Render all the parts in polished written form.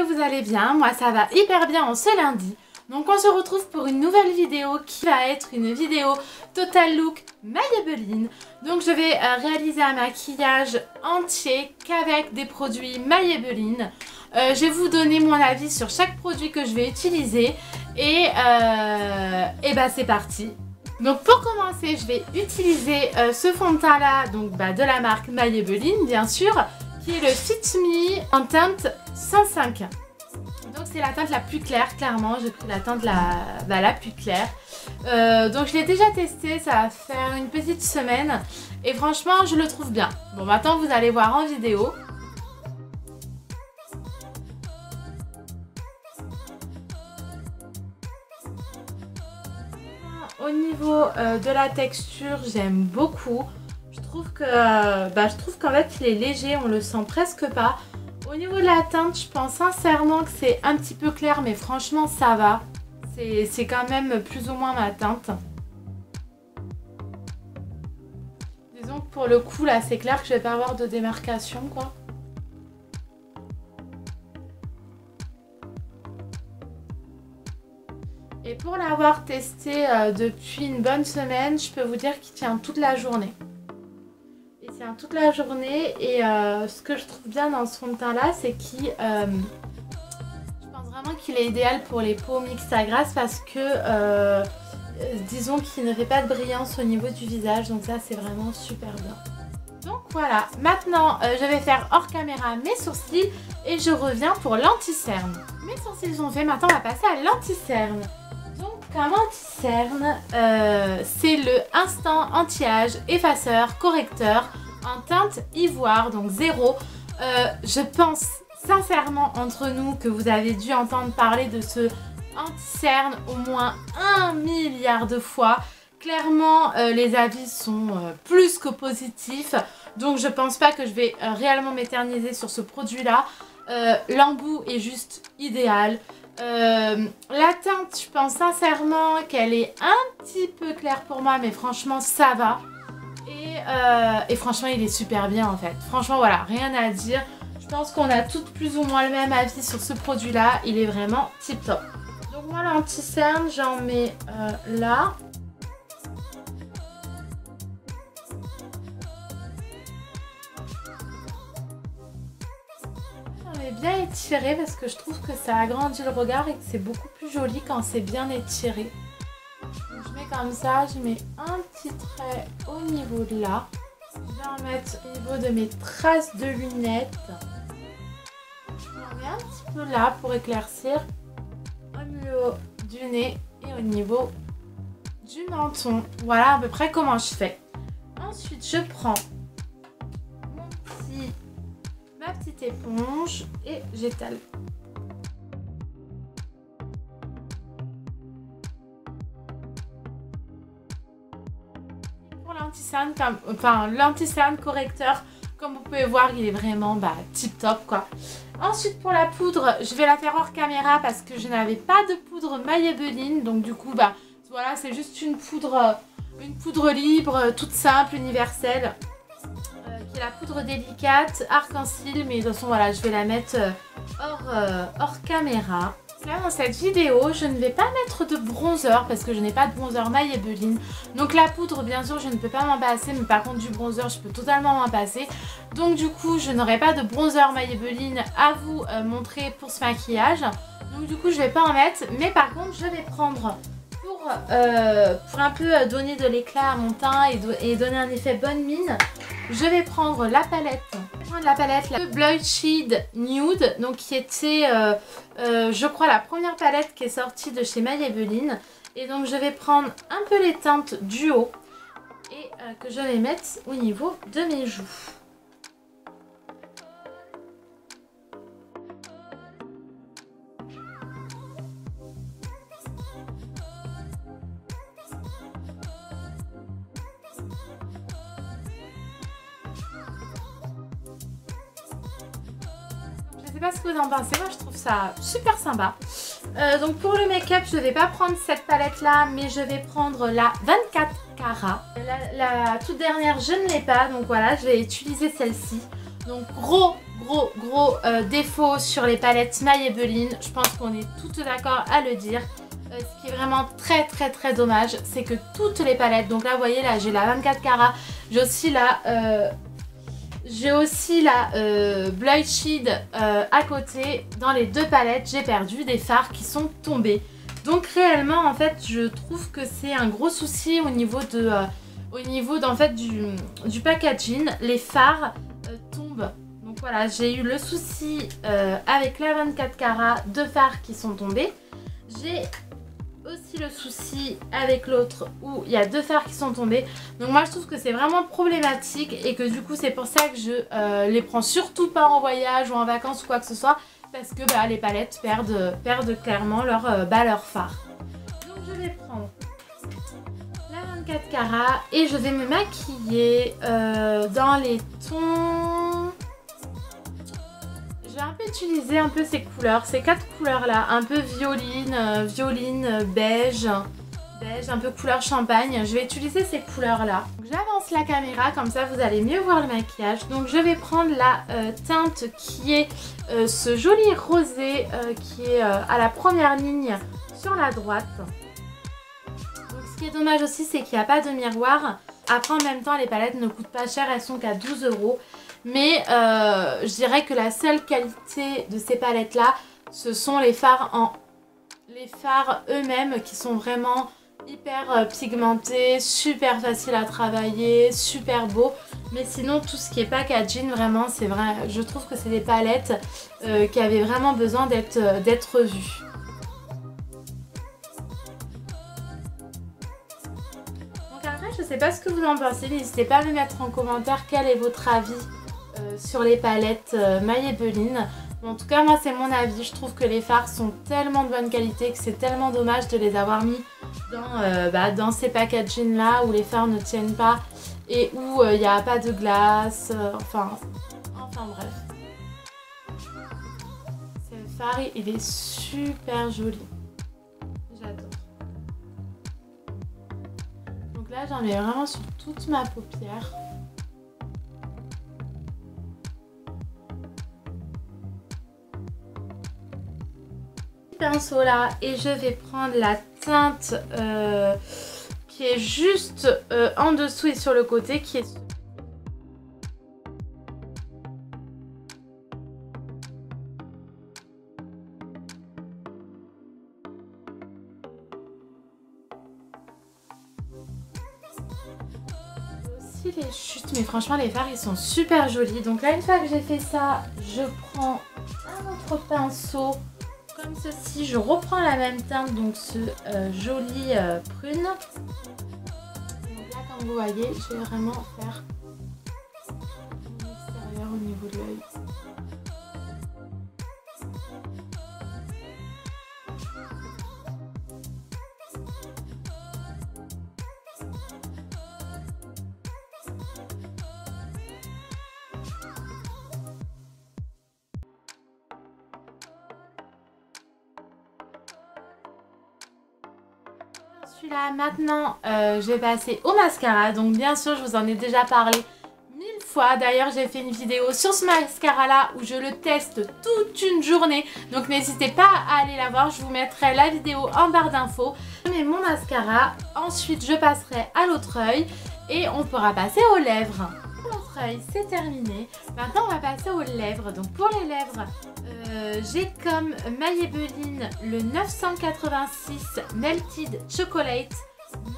vous allez bien, moi ça va hyper bien en ce lundi. Donc on se retrouve pour une nouvelle vidéo qui va être une vidéo Total Look Maybelline. Donc je vais réaliser un maquillage entier qu'avec des produits Maybelline. Je vais vous donner mon avis sur chaque produit que je vais utiliser et bah c'est parti. Donc pour commencer, je vais utiliser ce fond de teint là, donc de la marque Maybelline bien sûr, qui est le Fit Me en teinte 105. Donc c'est la teinte la plus claire, clairement, j'ai pris la teinte la plus claire. Donc je l'ai déjà testé, ça va faire une petite semaine et franchement je le trouve bien. Bon, maintenant vous allez voir en vidéo. Au niveau de la texture, j'aime beaucoup. Je trouve qu'en fait il est léger, on le sent presque pas. Au niveau de la teinte, je pense sincèrement que c'est un petit peu clair, mais franchement ça va. C'est quand même plus ou moins ma teinte. Disons que pour le coup là c'est clair que je vais pas avoir de démarcation quoi. Et pour l'avoir testé depuis une bonne semaine, je peux vous dire qu'il tient toute la journée. Il tient toute la journée et ce que je trouve bien dans ce fond de teint là, c'est qu'il... je pense vraiment qu'il est idéal pour les peaux mixtes à grasse parce que disons qu'il ne fait pas de brillance au niveau du visage. Donc ça c'est vraiment super bien. Donc voilà, maintenant je vais faire hors caméra mes sourcils et je reviens pour l'anti-cerne. Mes sourcils sont faits, maintenant on va passer à l'anti-cerne. Comme anti-cerne, c'est le Instant Anti-Âge Effaceur Correcteur en teinte ivoire, donc 0. Je pense sincèrement entre nous que vous avez dû entendre parler de ce anti-cerne au moins 1 milliard de fois. Clairement, les avis sont plus que positifs, donc je pense pas que je vais réellement m'éterniser sur ce produit-là. L'embout est juste idéal. La teinte, je pense sincèrement qu'elle est un petit peu claire pour moi, mais franchement ça va. Et franchement il est super bien en fait. Franchement voilà, rien à dire. Je pense qu'on a toutes plus ou moins le même avis sur ce produit là. Il est vraiment tip top. Donc moi l'anti-cerne j'en mets là. Bien étiré parce que je trouve que ça agrandit le regard et que c'est beaucoup plus joli quand c'est bien étiré. Donc je mets comme ça, je mets un petit trait au niveau de là. Je vais en mettre au niveau de mes traces de lunettes. Je mets un petit peu là pour éclaircir au niveau du nez et au niveau du menton. Voilà à peu près comment je fais. Ensuite je prends ma petite éponge et j'étale. Pour l'anti-cerne, l'anti-cerne correcteur, comme vous pouvez voir, il est vraiment tip top quoi. Ensuite pour la poudre, je vais la faire hors caméra parce que je n'avais pas de poudre Maybelline, donc du coup voilà, c'est juste une poudre libre, toute simple, universelle. La poudre délicate arc-en-ciel, mais de toute façon voilà, je vais la mettre hors caméra. Là dans cette vidéo je ne vais pas mettre de bronzer parce que je n'ai pas de bronzer Maybelline. Donc la poudre bien sûr je ne peux pas m'en passer, mais par contre du bronzer je peux totalement m'en passer. Donc du coup je n'aurai pas de bronzer Maybelline à vous montrer pour ce maquillage. Donc du coup je vais pas en mettre, mais par contre je vais prendre pour un peu donner de l'éclat à mon teint et donner un effet bonne mine. Je vais prendre la palette, le Blush Shade Nude, donc qui était, je crois, la première palette qui est sortie de chez Maybelline. Et donc je vais prendre un peu les teintes du haut et que je vais mettre au niveau de mes joues. Je sais pas ce que vous en pensez, moi je trouve ça super sympa. Donc pour le make-up, je ne vais pas prendre cette palette là, mais je vais prendre la 24 carats. La toute dernière, je ne l'ai pas, donc voilà, je vais utiliser celle-ci. Donc gros gros défaut sur les palettes Maybelline. Je pense qu'on est toutes d'accord à le dire. Ce qui est vraiment très dommage, c'est que toutes les palettes, donc là vous voyez, là j'ai la 24 carats, j'ai aussi la Blushid à côté. Dans les deux palettes, j'ai perdu des fards qui sont tombés. Donc réellement, en fait, je trouve que c'est un gros souci au niveau du packaging. Les fards tombent. Donc voilà, j'ai eu le souci avec la 24 carats, deux fards qui sont tombés. J'ai aussi le souci avec l'autre où il y a deux fards qui sont tombés. Donc moi je trouve que c'est vraiment problématique et que du coup c'est pour ça que je les prends surtout pas en voyage ou en vacances ou quoi que ce soit, parce que les palettes perdent clairement leur fard. Donc je vais prendre la 24 carats et je vais me maquiller dans les tons... Je vais un peu utiliser ces couleurs, ces quatre couleurs là, un peu violine, beige, un peu couleur champagne. Je vais utiliser ces couleurs là. J'avance la caméra, comme ça vous allez mieux voir le maquillage. Donc je vais prendre la teinte qui est ce joli rosé qui est à la première ligne sur la droite. Donc ce qui est dommage aussi, c'est qu'il n'y a pas de miroir. Après en même temps les palettes ne coûtent pas cher, elles sont qu'à 12 €. Mais je dirais que la seule qualité de ces palettes là, ce sont les fards eux-mêmes qui sont vraiment hyper pigmentés, super faciles à travailler, super beaux. Mais sinon tout ce qui est packaging, vraiment c'est vrai, je trouve que c'est des palettes qui avaient vraiment besoin d'être revues. Donc après je sais pas ce que vous en pensez, n'hésitez pas à me mettre en commentaire quel est votre avis sur les palettes Maybelline. En tout cas moi c'est mon avis, je trouve que les fards sont tellement de bonne qualité que c'est tellement dommage de les avoir mis dans ces packaging là où les fards ne tiennent pas et où il n'y a pas de glace, enfin bref. Ce fard il est super joli, j'adore. Donc là j'en mets vraiment sur toute ma paupière. Pinceau là et je vais prendre la teinte qui est juste en dessous et sur le côté, qui est aussi les chutes, mais franchement les fards ils sont super jolis. Donc là une fois que j'ai fait ça, je prends un autre pinceau comme ceci, je reprends la même teinte, donc ce joli prune. Donc là comme vous voyez, je vais vraiment faire l'extérieur au niveau de l'œil. Là maintenant je vais passer au mascara. Donc bien sûr je vous en ai déjà parlé 1000 fois. D'ailleurs j'ai fait une vidéo sur ce mascara là où je le teste toute une journée. Donc n'hésitez pas à aller la voir, je vous mettrai la vidéo en barre d'infos. Je mets mon mascara, ensuite je passerai à l'autre œil et on pourra passer aux lèvres. L'autre œil c'est terminé. Maintenant on va passer aux lèvres. Donc pour les lèvres j'ai comme Maybelline le 986 Melted Chocolate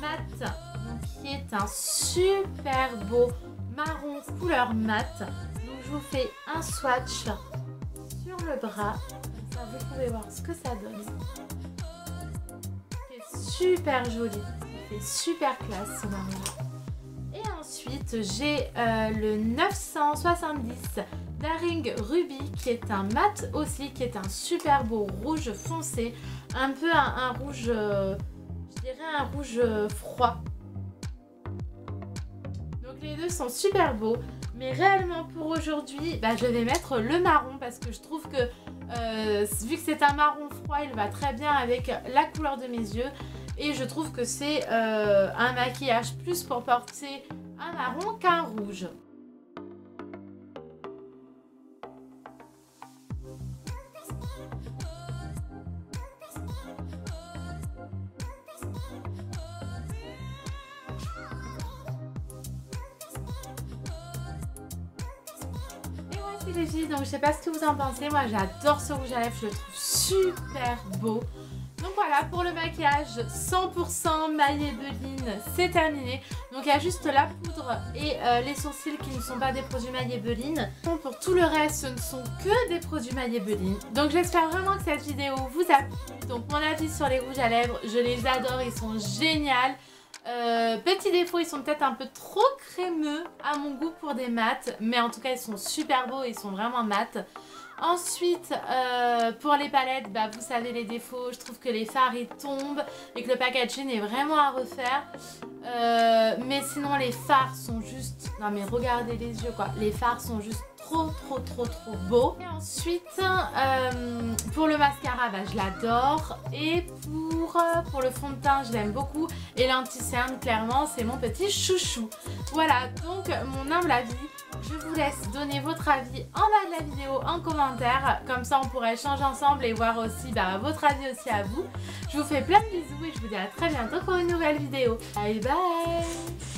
Matte, donc qui est un super beau marron couleur mat. Donc je vous fais un swatch sur le bras, comme ça vous pouvez voir ce que ça donne. C'est super joli, c'est super classe ce marron là. Et ensuite j'ai le 970 Daring Ruby qui est un mat aussi, qui est un super beau rouge foncé, un peu un rouge, je dirais un rouge froid. Donc les deux sont super beaux, mais réellement pour aujourd'hui je vais mettre le marron parce que je trouve que vu que c'est un marron froid, il va très bien avec la couleur de mes yeux et je trouve que c'est un maquillage plus pour porter un marron qu'un rouge. les filles, donc je sais pas ce que vous en pensez, moi j'adore ce rouge à lèvres, je le trouve super beau. Donc voilà, pour le maquillage 100% Maybelline, c'est terminé. Donc il y a juste la poudre et les sourcils qui ne sont pas des produits Maybelline. Pour tout le reste, ce ne sont que des produits Maybelline. Donc j'espère vraiment que cette vidéo vous a plu. Donc mon avis sur les rouges à lèvres, je les adore, ils sont géniaux. Petit défaut, ils sont peut-être un peu trop crémeux à mon goût pour des mats, mais en tout cas ils sont super beaux, ils sont vraiment mat. Ensuite, pour les palettes, bah, vous savez les défauts, je trouve que les fards ils tombent et que le packaging est vraiment à refaire. Mais sinon les fards sont juste... Non mais regardez les yeux quoi, les fards sont juste trop beaux. Et ensuite, pour le mascara, bah, je l'adore. Et pour le fond de teint, je l'aime beaucoup. Et l'anti-cerne, clairement, c'est mon petit chouchou. Voilà, donc mon humble avis. Je vous laisse donner votre avis en bas de la vidéo en commentaire. Comme ça, on pourra échanger ensemble et voir aussi bah, votre avis aussi à vous. Je vous fais plein de bisous et je vous dis à très bientôt pour une nouvelle vidéo. Bye bye!